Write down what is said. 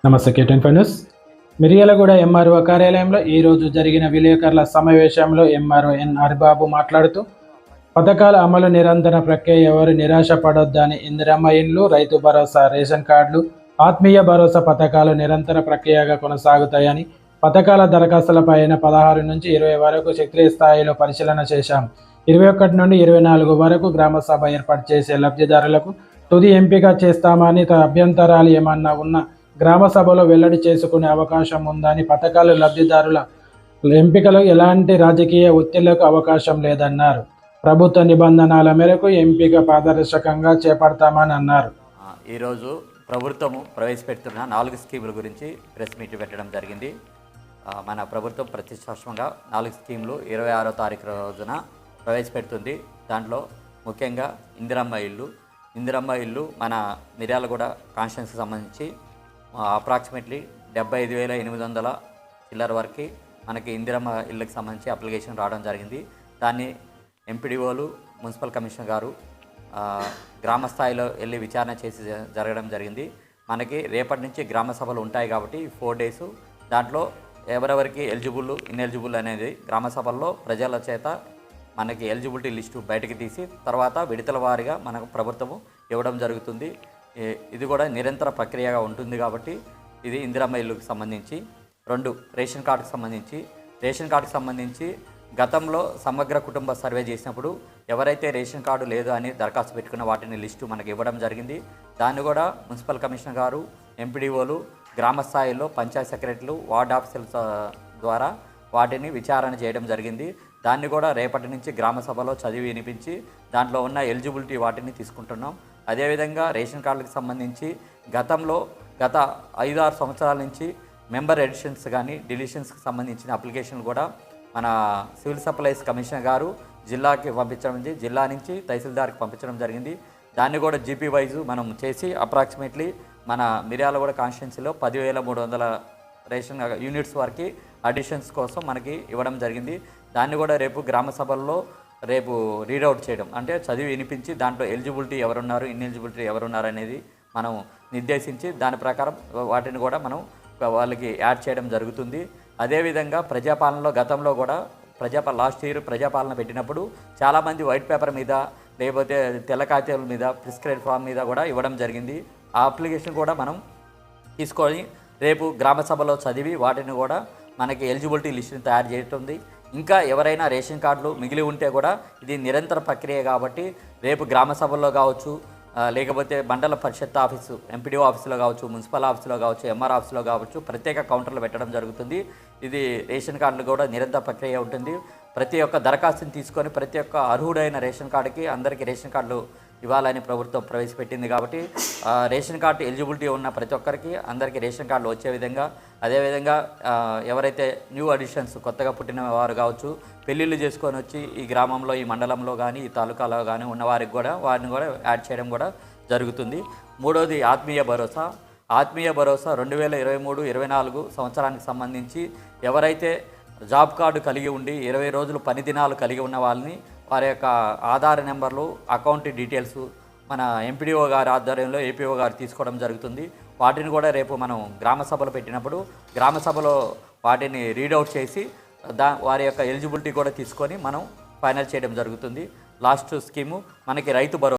నమస్తే కేటెన్ ఫైనస్. మిర్యాలగూడ ఎంఆర్ఓ కార్యాలయంలో ఈరోజు జరిగిన విలేకరుల సమావేశంలో ఎంఆర్ఓ ఎన్ హరిబాబు మాట్లాడుతూ పథకాల అమలు నిరంతర ప్రక్రియ, ఎవరు నిరాశ పడొద్దని, ఇందిరమ్మ ఇండ్లు, రైతు భరోసా, రేషన్ కార్డులు, ఆత్మీయ భరోసా పథకాలు నిరంతర ప్రక్రియగా కొనసాగుతాయని, పథకాల దరఖాస్తులపైన 16 నుంచి 20 వరకు క్షేత్రీయ స్థాయిలో పరిశీలన చేశాం. 21 నుండి 24 వరకు గ్రామ సభ ఏర్పాటు చేసే లబ్ధిదారులకు తుది ఎంపిక చేస్తామని, అభ్యంతరాలు ఏమన్నా ఉన్నా గ్రామ సభలో వెల్లడి చేసుకునే అవకాశం ఉందని, పథకాల లబ్ధిదారుల ఎంపికలో ఎలాంటి రాజకీయ ఒత్తిళ్లకు అవకాశం లేదన్నారు. ప్రభుత్వ నిబంధనల మేరకు ఎంపిక పారదర్శకంగా చేపడతామని అన్నారు. ఈరోజు ప్రభుత్వము ప్రవేశపెడుతున్న 4 స్కీముల గురించి ప్రెస్ మీట్ పెట్టడం జరిగింది. మన ప్రభుత్వం ప్రతిష్టాత్మకంగా 4 స్కీములు 26వ తారీఖు రోజున ప్రవేశపెడుతుంది. దాంట్లో ముఖ్యంగా ఇందిరమ్మ ఇల్లు మన మిర్యాలగూడ కాన్స్టిట్యున్సీకి సంబంధించి అప్రాక్సిమేట్లీ 75,800 చిల్లర వరకు మనకి ఇందిరమ్మ ఇళ్ళకి సంబంధించి అప్లికేషన్ రావడం జరిగింది. దాన్ని ఎంపీడీఓలు, మున్సిపల్ కమిషనర్ గారు గ్రామ స్థాయిలో వెళ్ళి విచారణ చేసి జరగడం జరిగింది. మనకి రేపటి నుంచి గ్రామ సభలు ఉంటాయి కాబట్టి 4 డేస్ దాంట్లో ఎవరెవరికి ఎలిజిబుల్, ఇన్ఎలిజిబుల్ అనేది గ్రామ సభల్లో ప్రజల చేత మనకి ఎలిజిబిలిటీ లిస్టు బయటకు తీసి తర్వాత విడతల వారీగా మనకు ప్రభుత్వము ఇవ్వడం జరుగుతుంది. ఇది కూడా నిరంతర ప్రక్రియగా ఉంటుంది కాబట్టి ఇది ఇందిరమ్మ ఇల్లుకి సంబంధించి. 2 రేషన్ కార్డుకి సంబంధించి గతంలో సమగ్ర కుటుంబ సర్వే చేసినప్పుడు ఎవరైతే రేషన్ కార్డు లేదు అని దరఖాస్తు పెట్టుకున్న వాటిని లిస్టు మనకి ఇవ్వడం జరిగింది. దాన్ని కూడా మున్సిపల్ కమిషనర్ గారు, ఎంపీడీఓలు, గ్రామ స్థాయిలో పంచాయత్ సెక్రటరీలు, వార్డ్ ఆఫీసర్ల ద్వారా వాటిని విచారణ చేయడం జరిగింది. దాన్ని కూడా రేపటి నుంచి గ్రామ సభలో చదివి వినిపించి దాంట్లో ఉన్న ఎలిజిబిలిటీ వాటిని తీసుకుంటున్నాం. అదేవిధంగా రేషన్ కార్డులకు సంబంధించి గత 5-6 సంవత్సరాల నుంచి మెంబర్ ఎడిషన్స్ కానీ డిలీషన్స్కి సంబంధించిన అప్లికేషన్లు కూడా మన సివిల్ సప్లైస్ కమిషనర్ గారు జిల్లాకి పంపించడం, జిల్లా నుంచి తహసీల్దార్కి పంపించడం జరిగింది. దాన్ని కూడా జీపీ వైజు మనం చేసి అప్రాక్సిమేట్లీ మన మిర్యాలగూడ కాన్స్టిట్యున్సీలో 10,300 రేషన్ యూనిట్స్ వరకు అడిషన్స్ కోసం మనకి ఇవ్వడం జరిగింది. దాన్ని కూడా రేపు గ్రామ సభల్లో రీడౌట్ చేయడం, అంటే చదివి వినిపించి దాంట్లో ఎలిజిబిలిటీ ఎవరున్నారు, ఇన్ఎలిజిబిలిటీ ఎవరున్నారు అనేది మనం నిర్దేశించి దాని ప్రకారం వాటిని కూడా మనం వాళ్ళకి యాడ్ చేయడం జరుగుతుంది. అదేవిధంగా ప్రజాపాలనలో గతంలో కూడా లాస్ట్ ఇయర్ ప్రజాపాలన పెట్టినప్పుడు చాలామంది వైట్ పేపర్ మీద లేకపోతే తెల్ల కాగితాల మీద ప్రిస్క్రైబ్ ఫామ్ మీద కూడా ఇవ్వడం జరిగింది. ఆ అప్లికేషన్ కూడా మనం తీసుకొని రేపు గ్రామ సభలో చదివి వాటిని కూడా మనకి ఎలిజిబిలిటీ లిస్టుని తయారు చేస్తుంది. ఇంకా ఎవరైనా రేషన్ కార్డులు మిగిలి ఉంటే కూడా ఇది నిరంతర ప్రక్రియ కాబట్టి రేపు గ్రామ సభల్లో కావచ్చు, లేకపోతే మండల పరిషత్ ఆఫీసు, ఎంపీడీఓ ఆఫీసులో కావచ్చు, మున్సిపల్ ఆఫీసులో కావచ్చు, ఎంఆర్ ఆఫీసులో కావచ్చు ప్రత్యేక కౌంటర్లు పెట్టడం జరుగుతుంది. ఇది రేషన్ కార్డులు కూడా నిరంతర ప్రక్రియ ఉంటుంది. ప్రతి ఒక్క దరఖాస్తుని తీసుకొని ప్రతి ఒక్క అర్హుడైన రేషన్ కార్డుకి అందరికీ రేషన్ కార్డులు ఇవ్వాలని ప్రభుత్వం ప్రవేశపెట్టింది కాబట్టి రేషన్ కార్డు ఎలిజిబిలిటీ ఉన్న ప్రతి ఒక్కరికి అందరికీ రేషన్ కార్డులు వచ్చే విధంగా, అదేవిధంగా ఎవరైతే న్యూ అడిషన్స్ కొత్తగా పుట్టిన వారు కావచ్చు, పెళ్ళిళ్ళు చేసుకొని వచ్చి ఈ గ్రామంలో, ఈ మండలంలో కానీ ఈ తాలూకాలో కానీ ఉన్న వారికి కూడా వారిని కూడా యాడ్ చేయడం కూడా జరుగుతుంది. 3వది ఆత్మీయ భరోసా 2023-24 సంవత్సరానికి సంబంధించి ఎవరైతే జాబ్ కార్డు కలిగి ఉండి 20 రోజులు పని దినాలు కలిగి ఉన్న వాళ్ళని వారి యొక్క ఆధార్ నెంబర్లు, అకౌంట్ డీటెయిల్స్ మన ఎంపీడీఓ గారి ఆధ్వర్యంలో ఏపీఓ గారు తీసుకోవడం జరుగుతుంది. వాటిని కూడా రేపు మనం గ్రామ సభలు పెట్టినప్పుడు గ్రామ సభలో వాటిని రీడౌట్ చేసి వారి యొక్క ఎలిజిబిలిటీ కూడా తీసుకొని మనం ఫైనల్ చేయడం జరుగుతుంది. లాస్ట్ స్కీము మనకి రైతు భరోసా.